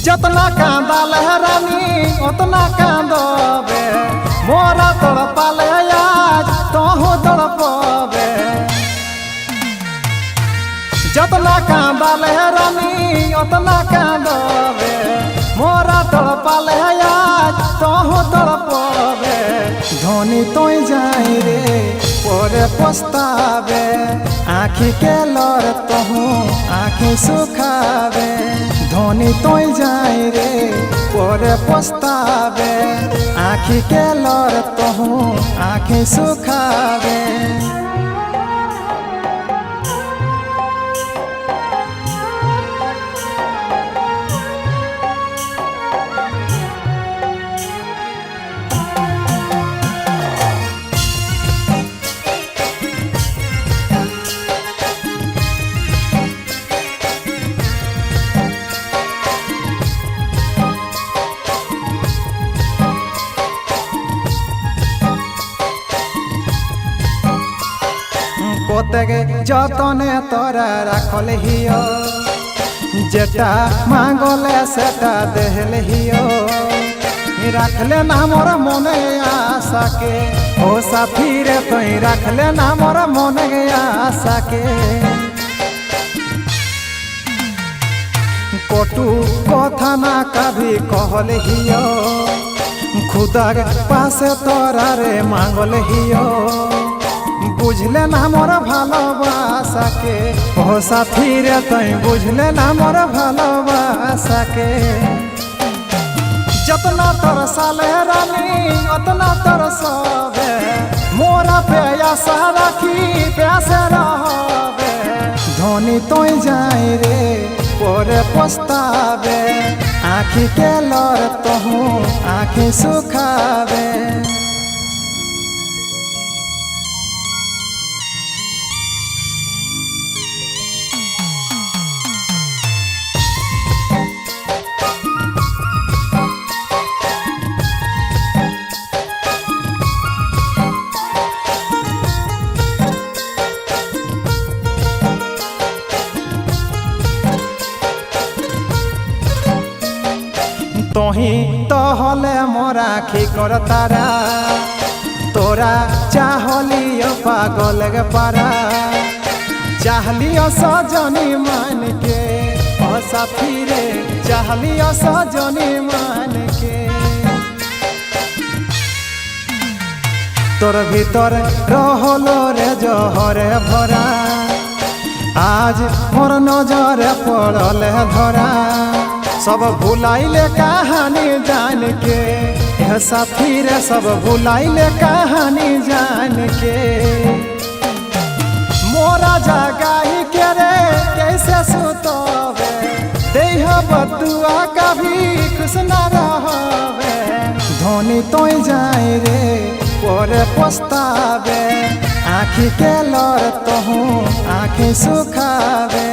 जतना कांदल है रानी उतना कांदबे मोरा तड़पाल आज तोहू तड़पबे। जतना कांदल है रानी उतना कांदबे मोरा तड़पाल आज तोहू तड़पबे। धोनी तो जाई रे पोरे पछतावे आँखी के लर तोहू आँखी सुखावे। धोनी तो जाई रे पोरे पछतावे आँखी के लर तोहू आँखी सुखावे। প্রত্যেকে যতনে তোরা রাখল হিও যেটা মাঙ্গলে সেটা দেহলে হিও। রাখলে না মোর মনে আশাকে ও সাথীরে তুই রাখলে না মোর মনে আশাকে। কটু কথা না কাভি कहल हियो खुदार पासे तोरा रे मांगल हियो। बुझले ना मोर भालोबासाके ओ साथी रे तुई बुझले ना मोर भालोबासाके। जतना तरसाले रानी उतना तरसबे मोरा पे आशा राखी प्यासे रहबे। धोनी तो जाई रे पोरे पछतावे आँखी के लर तोहू आँखी सुखावे। तोही तो हले मोरा आँखी कर तारा तोरा चाहलियो पागल गे पारा। चाहलियो सजनी मान के ओ साथी रे चाहलियो सजनी मान के। तोर भीतर रहलो रे जहरे भरा आज मोर नजरे पड़ल धरा। सब भुलाइले कहानी जान के यह साथी रे सब भुलाइले कहानी जान के। मोरा जगाही के रे कैसे सुतबे देह बदुआ कभी खुश न रहबे। धोनी तो जाई रे पोरे पछतावे आँखी के लर तोहू आँखी सुखावे।